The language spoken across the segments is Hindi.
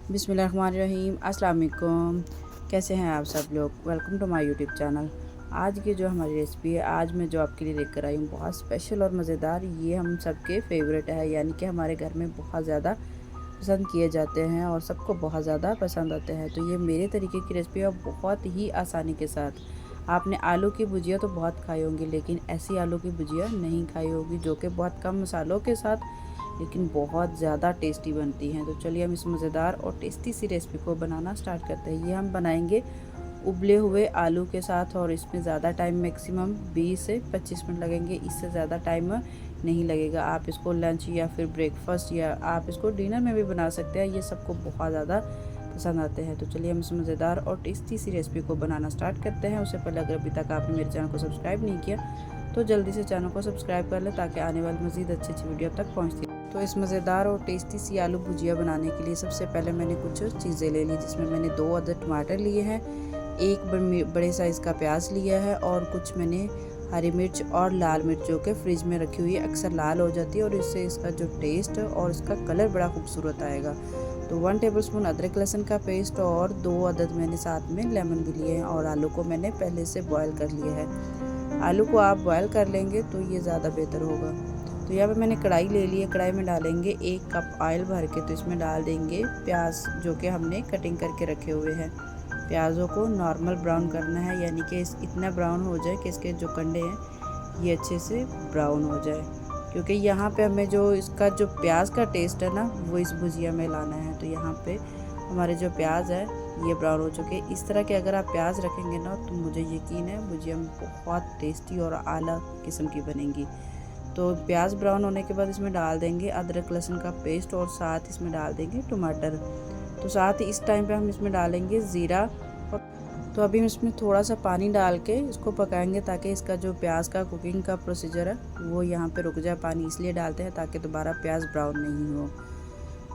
बिस्मिल्लाहिर्रहमानिर्रहीम। अस्सलाम वालेकुम। कैसे हैं आप सब लोग? Welcome to my YouTube channel. आज की जो हमारी रेसिपी है, आज मैं जो आपके लिए लेकर आई हूँ बहुत स्पेशल और मज़ेदार। ये हम सबके फेवरेट है, यानी कि हमारे घर में बहुत ज़्यादा पसंद किए जाते हैं और सबको बहुत ज़्यादा पसंद आते हैं। तो ये मेरे तरीके की रेसिपी है, बहुत ही आसानी के साथ। आपने आलू की भुजिया तो बहुत खाई होंगी, लेकिन ऐसी आलू की भुजिया नहीं खाई होगी, जो कि बहुत कम मसालों के साथ लेकिन बहुत ज़्यादा टेस्टी बनती हैं। तो चलिए हम इस मज़ेदार और टेस्टी सी रेसिपी को बनाना स्टार्ट करते हैं। ये हम बनाएंगे उबले हुए आलू के साथ, और इसमें ज़्यादा टाइम मैक्सिमम 20 से 25 मिनट लगेंगे, इससे ज़्यादा टाइम नहीं लगेगा। आप इसको लंच या फिर ब्रेकफास्ट या आप इसको डिनर में भी बना सकते हैं। ये सबको बहुत ज़्यादा पसंद आते हैं। तो चलिए हम इस मज़ेदार और टेस्टी सी रेसिपी को बनाना स्टार्ट करते हैं। उससे पहले अगर अभी तक आपने मेरे चैनल को सब्सक्राइब नहीं किया तो जल्दी से चैनल को सब्सक्राइब कर लें, ताकि आने वाली मज़ीद अच्छी वीडियो अब तक पहुँचती है। तो इस मज़ेदार और टेस्टी सी आलू भुजिया बनाने के लिए सबसे पहले मैंने कुछ चीज़ें ले ली, जिसमें मैंने 2 अदद टमाटर लिए हैं, एक बड़े साइज़ का प्याज लिया है, और कुछ मैंने हरी मिर्च और लाल मिर्च जो कि फ्रिज में रखी हुई है, अक्सर लाल हो जाती है और इससे इसका जो टेस्ट और इसका कलर बड़ा खूबसूरत आएगा। तो 1 टेबलस्पून अदरक लहसुन का पेस्ट, और 2 अदद मैंने साथ में लेमन भी लिए हैं, और आलू को मैंने पहले से बॉयल कर लिया है। आलू को आप बॉयल कर लेंगे तो ये ज़्यादा बेहतर होगा। तो यहाँ पे मैंने कढ़ाई ले ली है, कढ़ाई में डालेंगे 1 कप ऑयल भर के। तो इसमें डाल देंगे प्याज जो कि हमने कटिंग करके रखे हुए हैं। प्याज़ों को नॉर्मल ब्राउन करना है, यानी कि इतना ब्राउन हो जाए कि इसके जो कंडे हैं ये अच्छे से ब्राउन हो जाए, क्योंकि यहाँ पे हमें जो इसका जो प्याज का टेस्ट है ना, वो इस भुजिया में लाना है। तो यहाँ पे हमारे जो प्याज है ये ब्राउन हो चुके हैं। इस तरह के अगर आप प्याज रखेंगे ना, तो मुझे यकीन है भुजिया बहुत टेस्टी और आला किस्म की बनेगी। तो प्याज ब्राउन होने के बाद इसमें डाल देंगे अदरक लहसुन का पेस्ट, और साथ इसमें डाल देंगे टमाटर। तो साथ ही इस टाइम पे हम इसमें डालेंगे ज़ीरा। और तो अभी हम इसमें थोड़ा सा पानी डाल के इसको पकाएंगे, ताकि इसका जो प्याज का कुकिंग का प्रोसीजर है वो यहाँ पे रुक जाए। पानी इसलिए डालते हैं ताकि दोबारा प्याज ब्राउन नहीं हो।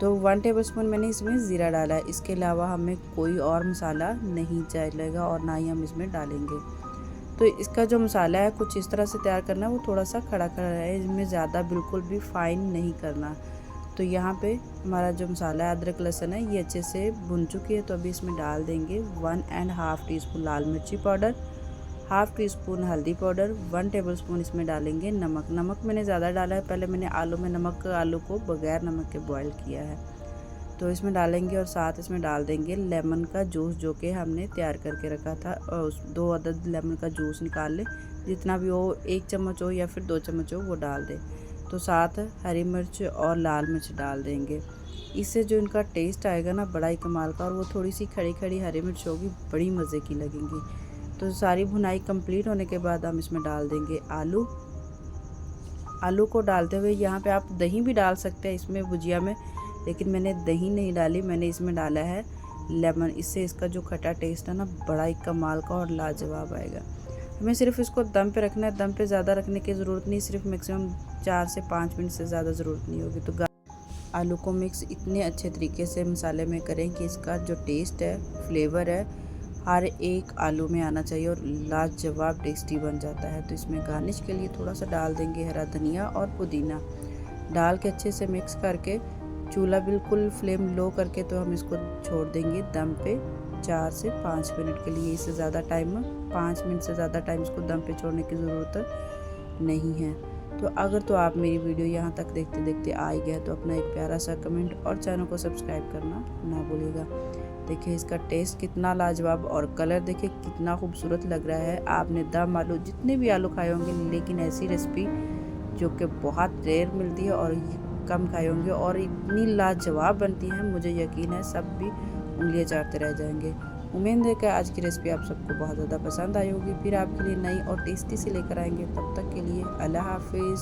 तो 1 टेबलस्पून मैंने इसमें ज़ीरा डाला है। इसके अलावा हमें कोई और मसाला नहीं चलेगा, और ना ही हम इसमें डालेंगे। तो इसका जो मसाला है कुछ इस तरह से तैयार करना है, वो थोड़ा सा खड़ा खड़ा है, इसमें ज़्यादा बिल्कुल भी फाइन नहीं करना। तो यहाँ पे हमारा जो मसाला है अदरक लहसुन है ये अच्छे से भुन चुकी है। तो अभी इसमें डाल देंगे 1.5 टीस्पून लाल मिर्ची पाउडर, हाफ़ टी स्पून हल्दी पाउडर, 1 टेबलस्पून इसमें डालेंगे नमक। नमक मैंने ज़्यादा डाला है, पहले मैंने आलू को बगैर नमक के बॉयल किया है। तो इसमें डालेंगे, और साथ इसमें डाल देंगे लेमन का जूस जो कि हमने तैयार करके रखा था। और 2 अदद लेमन का जूस निकाल लें, जितना भी हो, 1 चम्मच हो या फिर 2 चम्मच हो, वो डाल दें। तो साथ हरी मिर्च और लाल मिर्च डाल देंगे। इससे जो इनका टेस्ट आएगा ना, बड़ा ही कमाल का, और वो थोड़ी सी खड़ी खड़ी हरी मिर्च होगी, बड़ी मज़े की लगेंगी। तो सारी भुनाई कंप्लीट होने के बाद हम इसमें डाल देंगे आलू। आलू को डालते हुए यहाँ पे आप दही भी डाल सकते हैं इसमें भुजिया में, लेकिन मैंने दही नहीं डाली, मैंने इसमें डाला है लेमन। इससे इसका जो खट्टा टेस्ट है ना, बड़ा ही कमाल का और लाजवाब आएगा। हमें सिर्फ इसको दम पे रखना है, दम पे ज़्यादा रखने की ज़रूरत नहीं, सिर्फ मैक्सिमम 4 से 5 मिनट से ज़्यादा ज़रूरत नहीं होगी। तो आलू को मिक्स इतने अच्छे तरीके से मसाले में करें कि इसका जो टेस्ट है, फ्लेवर है, हर एक आलू में आना चाहिए, और लाजवाब टेस्टी बन जाता है। तो इसमें गार्निश के लिए थोड़ा सा डाल देंगे हरा धनिया और पुदीना। डाल के अच्छे से मिक्स करके चूल्हा बिल्कुल फ्लेम लो करके तो हम इसको छोड़ देंगे दम पे 4 से 5 मिनट के लिए। इससे ज़्यादा टाइम, 5 मिनट से ज़्यादा टाइम इसको दम पे छोड़ने की ज़रूरत नहीं है। तो अगर तो आप मेरी वीडियो यहाँ तक देखते देखते आ ही गया, तो अपना एक प्यारा सा कमेंट और चैनल को सब्सक्राइब करना ना भूलिएगा। देखिए इसका टेस्ट कितना लाजवाब, और कलर देखिए कितना खूबसूरत लग रहा है। आपने दम आलू, जितने भी आलू खाए होंगे, लेकिन ऐसी रेसिपी जो कि बहुत रेयर मिलती है और कम खाए होंगे, और इतनी लाजवाब बनती है, मुझे यकीन है सब भी उंगलियां चाटते रह जाएंगे। उम्मीद है कि आज की रेसिपी आप सबको बहुत ज़्यादा पसंद आई होगी। फिर आपके लिए नई और टेस्टी से लेकर आएंगे। तब तक के लिए अल्लाह हाफिज़।